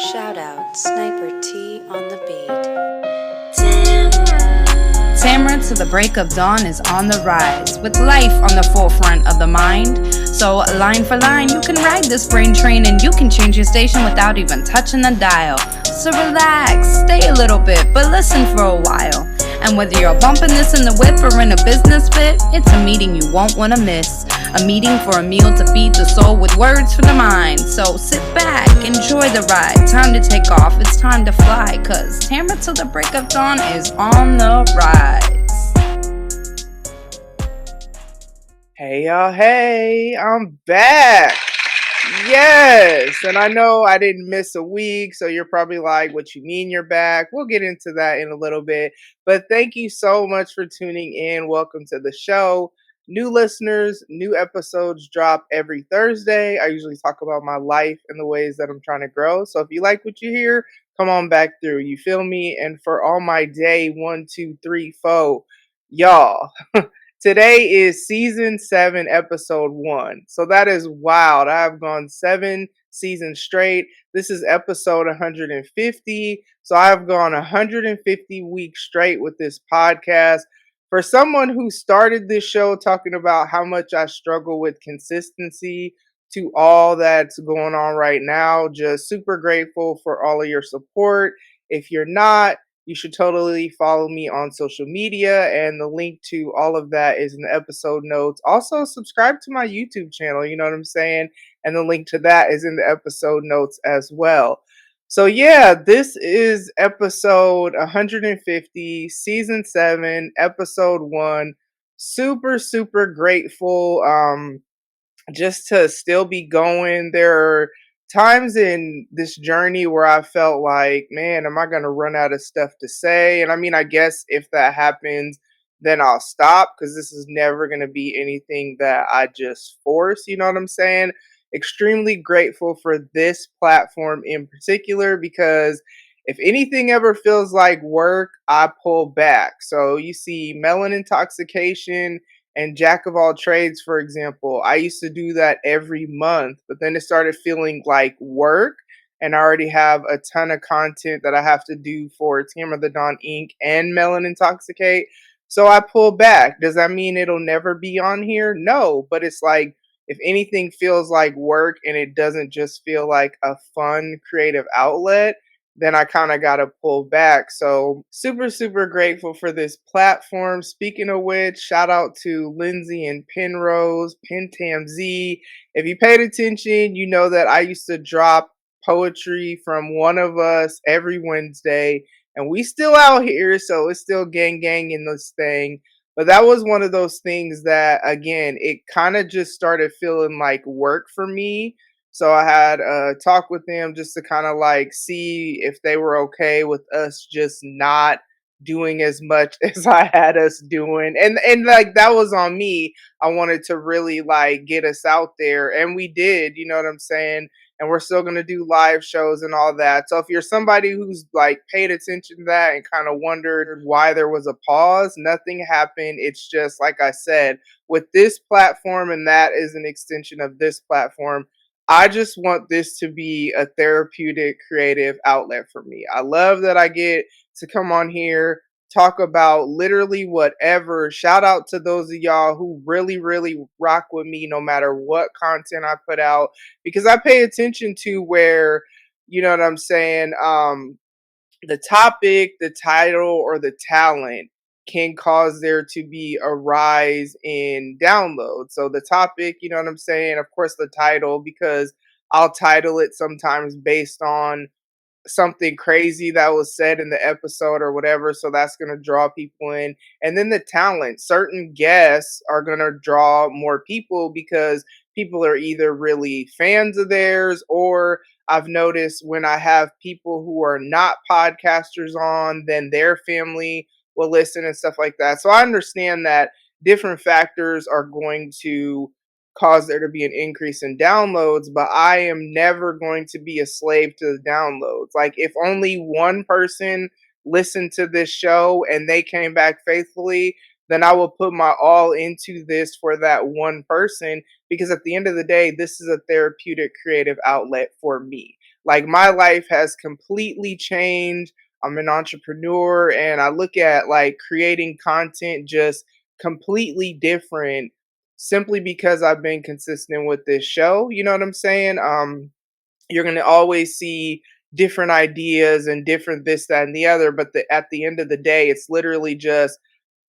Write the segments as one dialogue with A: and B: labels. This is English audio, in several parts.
A: Shoutout, Sniper T on the beat.
B: Tamara to the break of dawn is on the rise, with life on the forefront of the mind. So line for line, you can ride this brain train and you can change your station without even touching the dial. So relax, stay a little bit, but listen for a while. And whether you're bumping this in the whip or in a business fit, it's a meeting you won't want to miss. A meeting for a meal to feed the soul with words for the mind. So sit back, enjoy the ride. Time to take off, it's time to fly. Cause Tamara till the break of dawn is on the rise.
C: Hey y'all, hey, I'm back. Yes, and I know I didn't miss a week, so you're probably like, what you mean you're back? We'll get into that in a little bit. But thank you so much for tuning in. Welcome to the show. New listeners, new episodes drop every Thursday. I usually talk about my life and the ways that I'm trying to grow. So if you like what you hear, come on back through. You feel me? And for all my day 1, 2, 3, 4, y'all. Today is season 7, episode 1. So that is wild. I've gone 7 seasons straight. This is episode 150. So I've gone 150 weeks straight with this podcast. For someone who started this show talking about how much I struggle with consistency to all that's going on right now, just super grateful for all of your support. If you're not, you should totally follow me on social media, and the link to all of that is in the episode notes. Also, subscribe to my YouTube channel, you know what I'm saying? And the link to that is in the episode notes as well. So yeah, this is episode 150, season 7, episode 1. Super, super grateful just to still be going. There are times in this journey where I felt like, man, am I going to run out of stuff to say? And I mean, I guess if that happens, then I'll stop, because this is never going to be anything that I just force. You know what I'm saying? Extremely grateful for this platform in particular, because if anything ever feels like work, I pull back. So you see melon intoxication and jack of all trades, for example. I used to do that every month, but then it started feeling like work, and I already have a ton of content that I have to do for Tamara the Dawn Inc. and Melon Intoxicate. So I pull back. Does that mean it'll never be on here? No, but it's like, if anything feels like work and it doesn't just feel like a fun creative outlet, then I kind of got to pull back. So super, super grateful for this platform. Speaking of which, shout out to Lindsey and Penrose, PenTamZ. If you paid attention, you know that I used to drop poetry from one of us every Wednesday, and we still out here, so it's still gang in this thing. But that was one of those things that, again, it kind of just started feeling like work for me. So I had a talk with them just to kind of like see if they were okay with us just not doing as much as I had us doing. And like, that was on me. I wanted to really like get us out there, and we did, you know what I'm saying? And we're still going to do live shows and all that. So if you're somebody who's like paid attention to that and kind of wondered why there was a pause, nothing happened. It's just like I said, with this platform, and that is an extension of this platform, I just want this to be a therapeutic, creative outlet for me. I love that I get to come on here, talk about literally whatever. Shout out to those of y'all who really, really rock with me no matter what content I put out, because I pay attention to where, you know what I'm saying, the topic, the title, or the talent can cause there to be a rise in downloads. So the topic, you know what I'm saying? Of course, the title, because I'll title it sometimes based on something crazy that was said in the episode or whatever. So that's going to draw people in. And then the talent, certain guests are going to draw more people because people are either really fans of theirs, or I've noticed when I have people who are not podcasters on, then their family will listen and stuff like that. So I understand that different factors are going to cause there to be an increase in downloads, but I am never going to be a slave to the downloads. Like, if only one person listened to this show and they came back faithfully, then I will put my all into this for that one person, because at the end of the day, this is a therapeutic creative outlet for me. Like my life has completely changed. I'm an entrepreneur and I look at like creating content just completely different simply because I've been consistent with this show. You know what I'm saying? You're going to always see different ideas and different this, that, and the other. But at the end of the day, it's literally just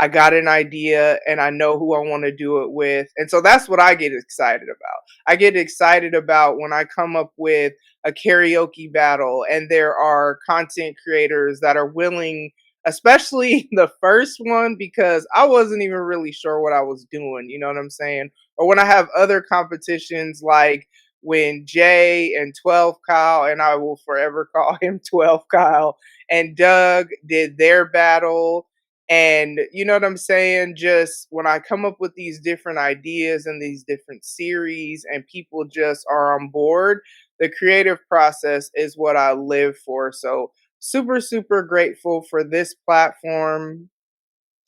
C: I got an idea and I know who I want to do it with. And so that's what I get excited about. I get excited about when I come up with a karaoke battle and there are content creators that are willing, especially the first one, because I wasn't even really sure what I was doing. You know what I'm saying? Or when I have other competitions like when Jay and 12 Kyle, and I will forever call him 12 Kyle, and Doug did their battle. And you know what I'm saying? Just when I come up with these different ideas and these different series, and people just are on board, the creative process is what I live for. So, super, super grateful for this platform.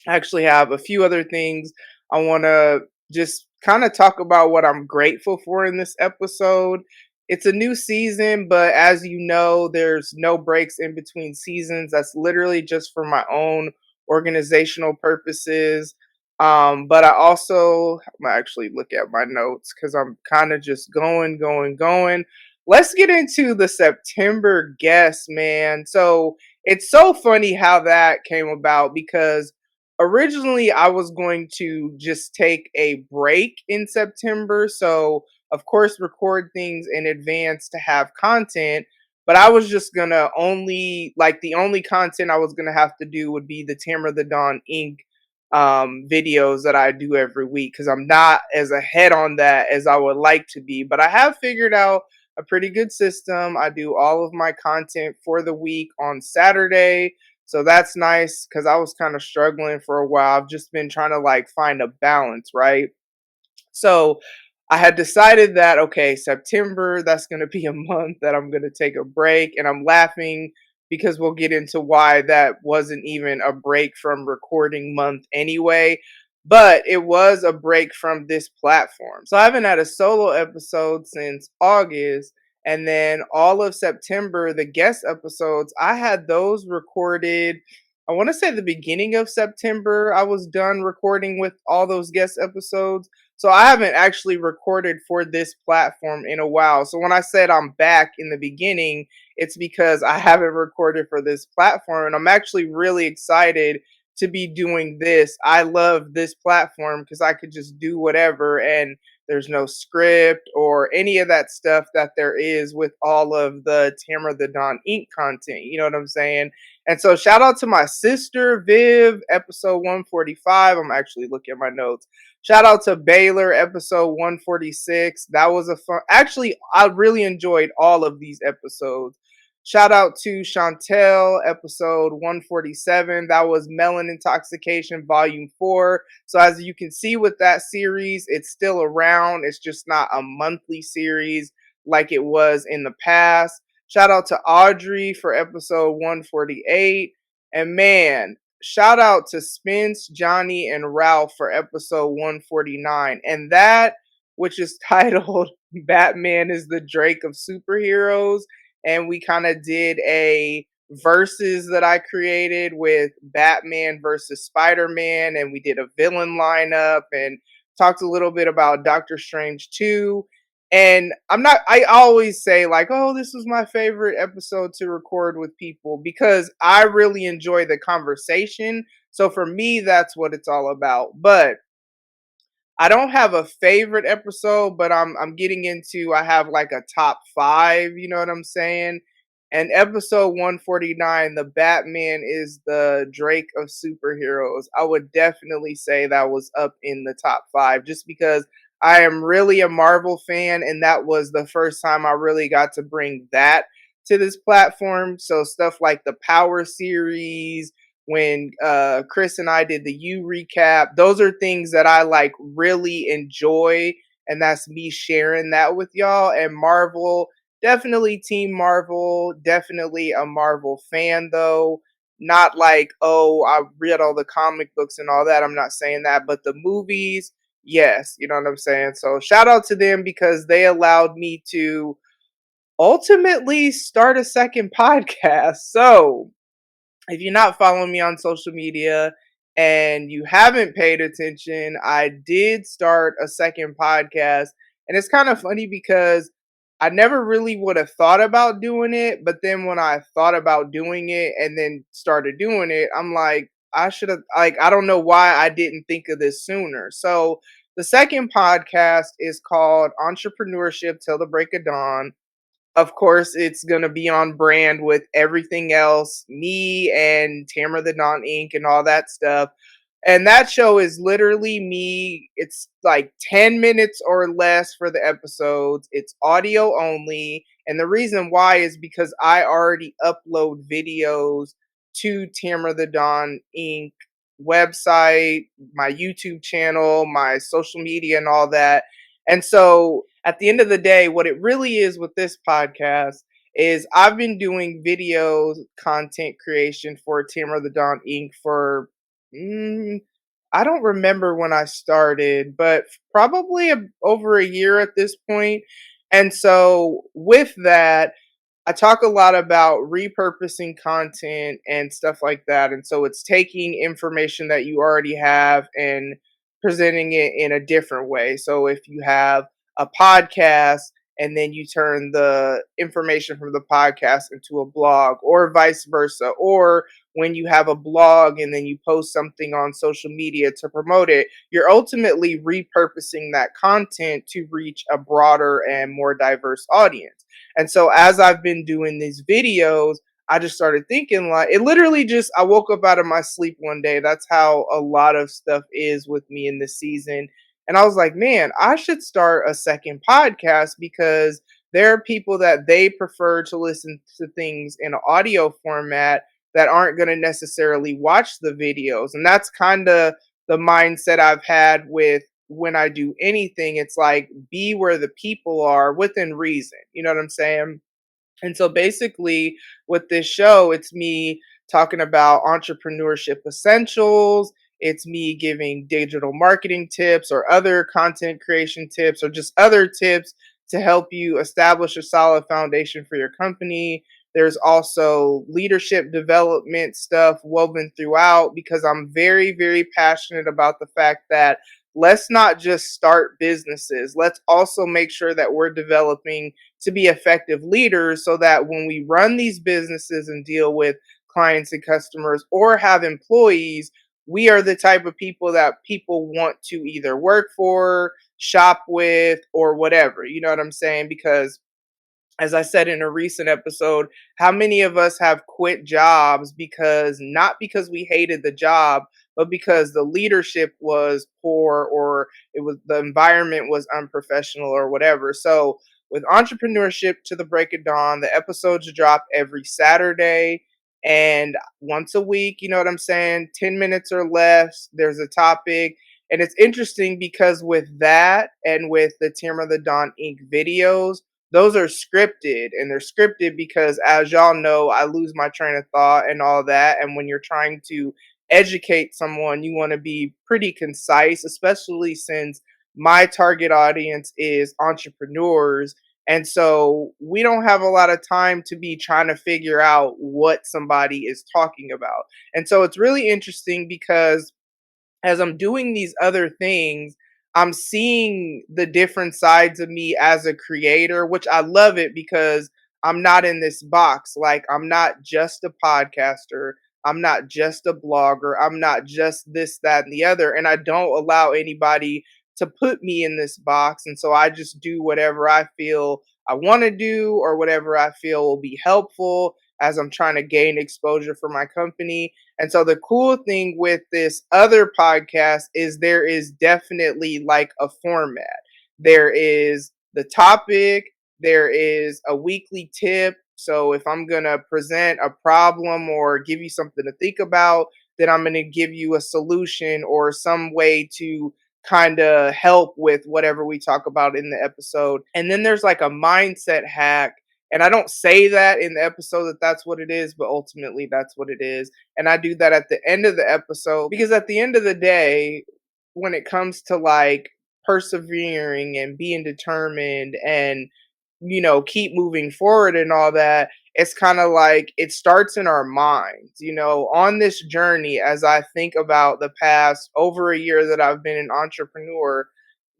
C: I actually have a few other things I want to just kind of talk about what I'm grateful for in this episode. It's a new season, but as you know, there's no breaks in between seasons. That's literally just for my own organizational purposes. But I also, I'm gonna actually look at my notes because I'm kind of just going. Let's get into the September guest, man. So it's so funny how that came about because originally I was going to just take a break in September. So, of course, record things in advance to have content. But I was just gonna only like the only content I was gonna have to do would be the Tamara the Dawn Inc. Videos that I do every week because I'm not as ahead on that as I would like to be. But I have figured out a pretty good system. I do all of my content for the week on Saturday, so that's nice because I was kind of struggling for a while. I've just been trying to like find a balance, right? So I had decided that, okay, September, that's going to be a month that I'm going to take a break. And I'm laughing because we'll get into why that wasn't even a break from recording month anyway. But it was a break from this platform. So I haven't had a solo episode since August. And then all of September, the guest episodes, I had those recorded. I want to say the beginning of September, I was done recording with all those guest episodes. So I haven't actually recorded for this platform in a while. So when I said I'm back in the beginning, it's because I haven't recorded for this platform. And I'm actually really excited to be doing this. I love this platform because I could just do whatever and there's no script or any of that stuff that there is with all of the Tamara the Dawn Inc. content. You know what I'm saying? And so shout out to my sister, Viv, episode 145. I'm actually looking at my notes. Shout out to Baylor, episode 146. That was a fun. Actually, I really enjoyed all of these episodes. Shout out to Chantel, episode 147. That was Melon Intoxication, volume 4. So, as you can see with that series, it's still around. It's just not a monthly series like it was in the past. Shout out to Audrey for episode 148. And man, shout out to Spence, Johnny, and Ralph for episode 149. And that, which is titled Batman is the Drake of Superheroes. And we kind of did a verses that I created with Batman versus Spider-Man. And we did a villain lineup and talked a little bit about Doctor Strange 2. And I always say, like, oh, this was my favorite episode to record with people because I really enjoy the conversation. So for me, that's what it's all about. But I don't have a favorite episode, but I'm getting into I have like a top 5, you know what I'm saying? And episode 149, the Batman is the Drake of superheroes. I would definitely say that was up in the top 5 just because I am really a Marvel fan and that was the first time I really got to bring that to this platform. So stuff like the Power series, when Chris and I did the U recap. Those are things that I like really enjoy, and that's me sharing that with y'all. And Marvel, definitely Team Marvel, definitely a Marvel fan though. Not like, oh, I read all the comic books and all that. I'm not saying that, but the movies, yes, you know what I'm saying? So shout out to them because they allowed me to ultimately start a second podcast. So, if you're not following me on social media and you haven't paid attention, I did start a second podcast. And it's kind of funny because I never really would have thought about doing it. But then when I thought about doing it and then started doing it, I'm like, I should have, like, I don't know why I didn't think of this sooner. So the second podcast is called Entrepreneurship Till the Break of Dawn. Of course, it's gonna be on brand with everything else, me and Tamara the Non Ink and all that stuff. And that show is literally me. It's like 10 minutes or less for the episodes. It's audio only. And the reason why is because I already upload videos to Tamara the Don Inc. website, my YouTube channel, my social media, and all that. And so at the end of the day, what it really is with this podcast is I've been doing videos, content creation for Tamara the Don Inc. for Mm, I don't remember when I started, but probably over a year at this point. And so with that, I talk a lot about repurposing content and stuff like that. And so it's taking information that you already have and presenting it in a different way. So if you have a podcast and then you turn the information from the podcast into a blog, or vice versa, or when you have a blog and then you post something on social media to promote it, you're ultimately repurposing that content to reach a broader and more diverse audience. And so as I've been doing these videos, I just started thinking, like, it literally just, I woke up out of my sleep one day. That's how a lot of stuff is with me in this season. And I was like, man, I should start a second podcast because there are people that they prefer to listen to things in an audio format that aren't going to necessarily watch the videos. And that's kind of the mindset I've had with when I do anything. It's like, be where the people are within reason. You know what I'm saying? And so basically, with this show, it's me talking about entrepreneurship essentials. It's me giving digital marketing tips or other content creation tips or just other tips to help you establish a solid foundation for your company. There's also leadership development stuff woven throughout because I'm very, very passionate about the fact that let's not just start businesses. Let's also make sure that we're developing to be effective leaders so that when we run these businesses and deal with clients and customers or have employees, we are the type of people that people want to either work for, shop with, or whatever. You know what I'm saying? Because as I said in a recent episode, how many of us have quit jobs because not because we hated the job, but because the leadership was poor or it was the environment was unprofessional or whatever. So with entrepreneurship to the break of dawn, the episodes drop every Saturday and once a week, you know what I'm saying? 10 minutes or less, there's a topic. And it's interesting because with that and with the Tamara the Dawn Inc. videos, those are scripted and they're scripted because as y'all know, I lose my train of thought and all that. And when you're trying to educate someone, you want to be pretty concise, especially since my target audience is entrepreneurs. And so we don't have a lot of time to be trying to figure out what somebody is talking about. And so it's really interesting because as I'm doing these other things, I'm seeing the different sides of me as a creator, which I love it because I'm not in this box. Like, I'm not just a podcaster. I'm not just a blogger. I'm not just this, that, and the other. And I don't allow anybody to put me in this box. And so I just do whatever I feel I want to do or whatever I feel will be helpful as I'm trying to gain exposure for my company. And so the cool thing with this other podcast is there is definitely like a format. There is the topic, there is a weekly tip. So if I'm going to present a problem or give you something to think about, then I'm going to give you a solution or some way to kind of help with whatever we talk about in the episode. And then there's like a mindset hack, and I don't say that in the episode that that's what it is, but ultimately that's what it is. And I do that at the end of the episode because at the end of the day, when it comes to like persevering and being determined and keep moving forward and all that, it's kind of like it starts in our minds, on this journey. As I think about the past over a year that I've been an entrepreneur,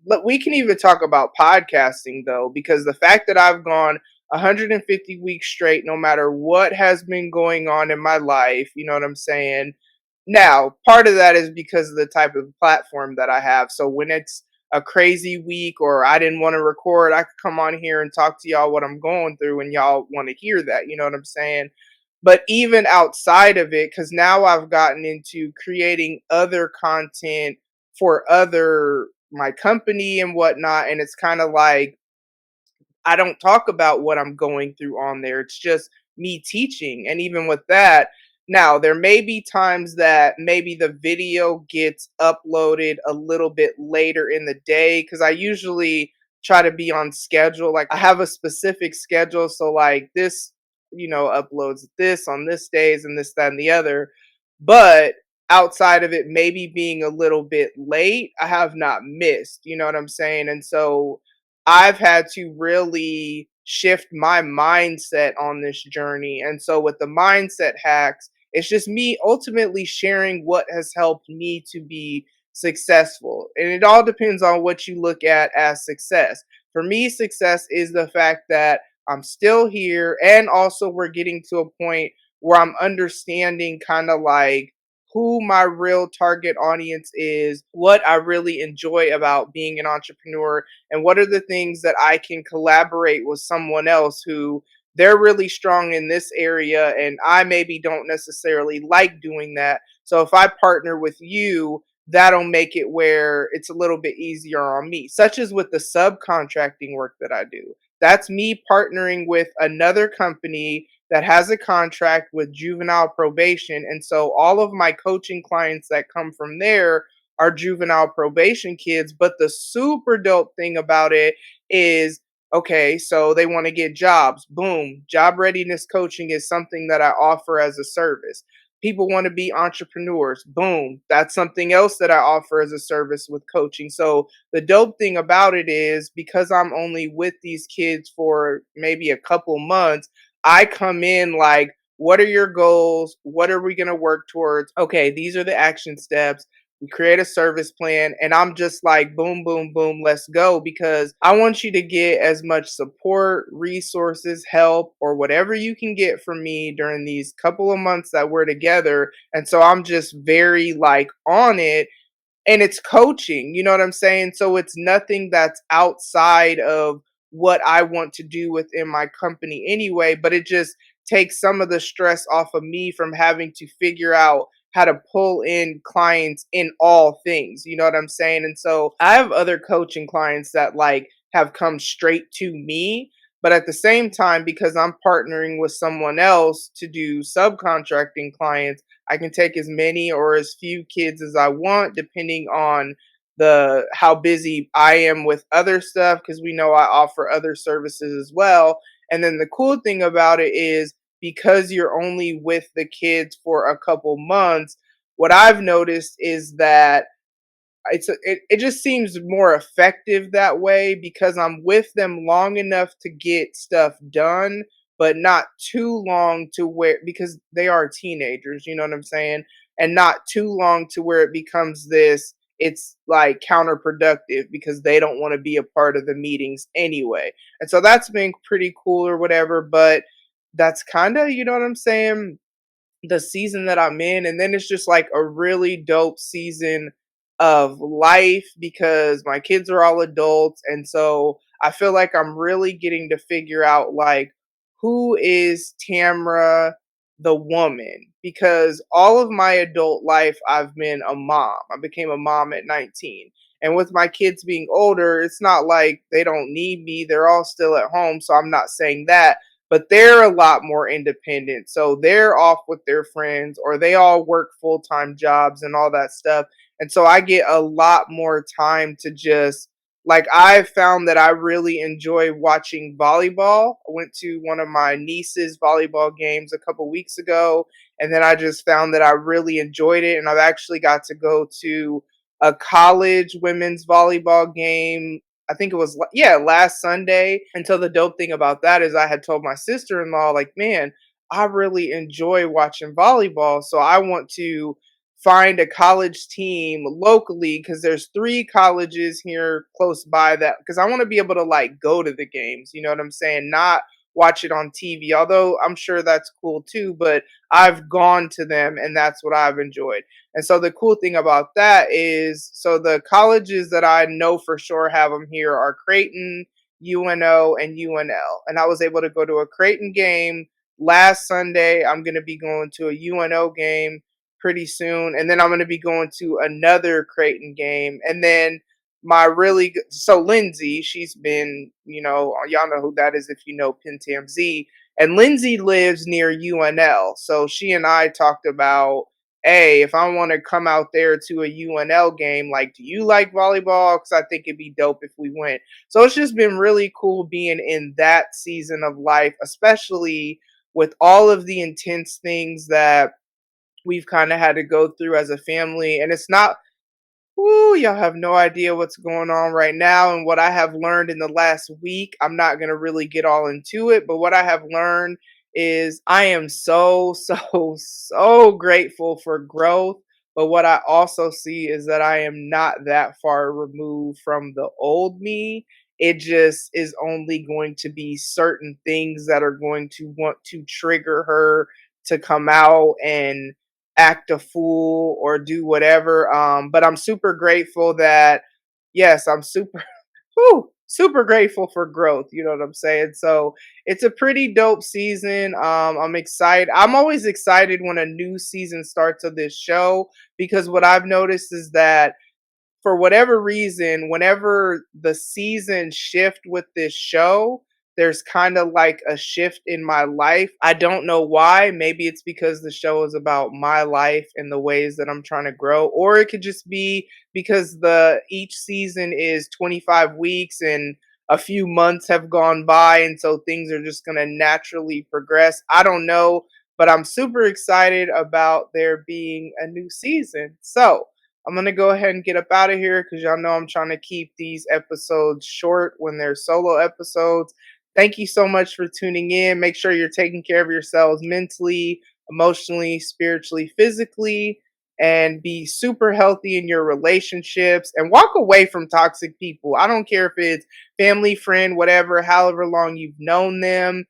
C: but we can even talk about podcasting though, because the fact that I've gone 150 weeks straight, no matter what has been going on in my life, you know what I'm saying? Now, part of that is because of the type of platform that I have. So when it's a crazy week or I didn't want to record, I could come on here and talk to y'all what I'm going through and y'all want to hear that, you know what I'm saying? But even outside of it, because now I've gotten into creating other content for other my company and whatnot, and it's kind of like I don't talk about what I'm going through on there. It's just me teaching. And even with that, now there may be times that maybe the video gets uploaded a little bit later in the day because I usually try to be on schedule. Like I have a specific schedule. So like this, uploads this on this days and this, that, and the other. But outside of it maybe being a little bit late, I have not missed, you know what I'm saying? And so I've had to really shift my mindset on this journey. And so with the mindset hacks, it's just me ultimately sharing what has helped me to be successful. And it all depends on what you look at as success. For me, success is the fact that I'm still here, and also we're getting to a point where I'm understanding kind of like who my real target audience is, what I really enjoy about being an entrepreneur, and what are the things that I can collaborate with someone else who they're really strong in this area and I maybe don't necessarily like doing that. So if I partner with you, that'll make it where it's a little bit easier on me, such as with the subcontracting work that I do. That's me partnering with another company that has a contract with juvenile probation. And so all of my coaching clients that come from there are juvenile probation kids. But the super dope thing about it is, okay, so they want to get jobs. Boom. Job readiness coaching is something that I offer as a service. People want to be entrepreneurs. Boom. That's something else that I offer as a service with coaching. So the dope thing about it is because I'm only with these kids for maybe a couple months, I come in like, what are your goals? What are we going to work towards? Okay, these are the action steps. We create a service plan, and I'm just like, boom, boom, boom, let's go, because I want you to get as much support, resources, help, or whatever you can get from me during these couple of months that we're together. And so I'm just very like on it, and it's coaching, you know what I'm saying? So it's nothing that's outside of what I want to do within my company anyway, but it just takes some of the stress off of me from having to figure out how to pull in clients in all things, you know what I'm saying? And so I have other coaching clients that like have come straight to me, but at the same time, because I'm partnering with someone else to do subcontracting clients, I can take as many or as few kids as I want, depending on the how busy I am with other stuff, because we know I offer other services as well. And then the cool thing about it is because you're only with the kids for a couple months, what I've noticed is that it just seems more effective that way because I'm with them long enough to get stuff done, but not too long to where, because they are teenagers, you know what I'm saying? And not too long to where it becomes this, it's like counterproductive because they don't want to be a part of the meetings anyway. And so that's been pretty cool or whatever, but that's kind of, you know what I'm saying, the season that I'm in. And then it's just like a really dope season of life because my kids are all adults. And so I feel like I'm really getting to figure out like who is Tamra the woman, because all of my adult life I've been a mom. I became a mom at 19. And with my kids being older, it's not like they don't need me. They're all still at home. So I'm not saying that, but they're a lot more independent. So they're off with their friends or they all work full-time jobs and all that stuff. And so I get a lot more time to just like I found that I really enjoy watching volleyball. I went to one of my niece's volleyball games a couple weeks ago, and then I just found that I really enjoyed it, and I've actually got to go to a college women's volleyball game I think it was, yeah, last Sunday. And so the dope thing about that is I had told my sister-in-law, like, man, I really enjoy watching volleyball. So I want to find a college team locally because there's 3 colleges here close by that, because I want to be able to like go to the games, you know what I'm saying? Not watch it on TV, although I'm sure that's cool too, but I've gone to them and that's what I've enjoyed. And so the cool thing about that is, so the colleges that I know for sure have them here are Creighton, UNO, and UNL. And I was able to go to a Creighton game last Sunday. I'm going to be going to a UNO game pretty soon. And then I'm going to be going to another Creighton game. And then my really good, so Lindsey, she's been, y'all know who that is if you know Pentam Z. And Lindsey lives near UNL. So she and I talked about, hey, if I want to come out there to a UNL game, like, do you like volleyball? Because I think it'd be dope if we went. So it's just been really cool being in that season of life, especially with all of the intense things that we've kind of had to go through as a family. And it's not, ooh, y'all have no idea what's going on right now. And what I have learned in the last week, I'm not going to really get all into it, but what I have learned is I am so, so grateful for growth. But what I also see is that I am not that far removed from the old me. It just is only going to be certain things that are going to want to trigger her to come out and act a fool or do whatever. But I'm super grateful that, yes, I'm super grateful for growth. You know what I'm saying? So it's a pretty dope season. I'm excited. I'm always excited when a new season starts of this show, because what I've noticed is that for whatever reason, whenever the seasons shift with this show, there's kind of like a shift in my life. I don't know why. Maybe it's because the show is about my life and the ways that I'm trying to grow, or it could just be because each season is 25 weeks and a few months have gone by, and so things are just going to naturally progress. I don't know, but I'm super excited about there being a new season. So I'm going to go ahead and get up out of here because y'all know I'm trying to keep these episodes short when they're solo episodes. Thank you so much for tuning in. Make sure you're taking care of yourselves mentally, emotionally, spiritually, physically, and be super healthy in your relationships and walk away from toxic people. I don't care if it's family, friend, whatever, however long you've known them.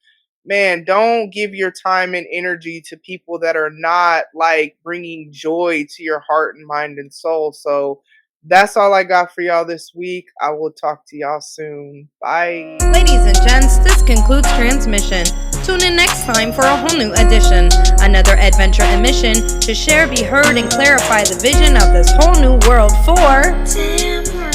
C: Man, don't give your time and energy to people that are not like bringing joy to your heart and mind and soul. So that's all I got for y'all this week. I will talk to y'all soon. Bye.
B: Ladies and gents, this concludes transmission. Tune in next time for a whole new edition. Another adventure and mission to share, be heard, and clarify the vision of this whole new world for Tamara.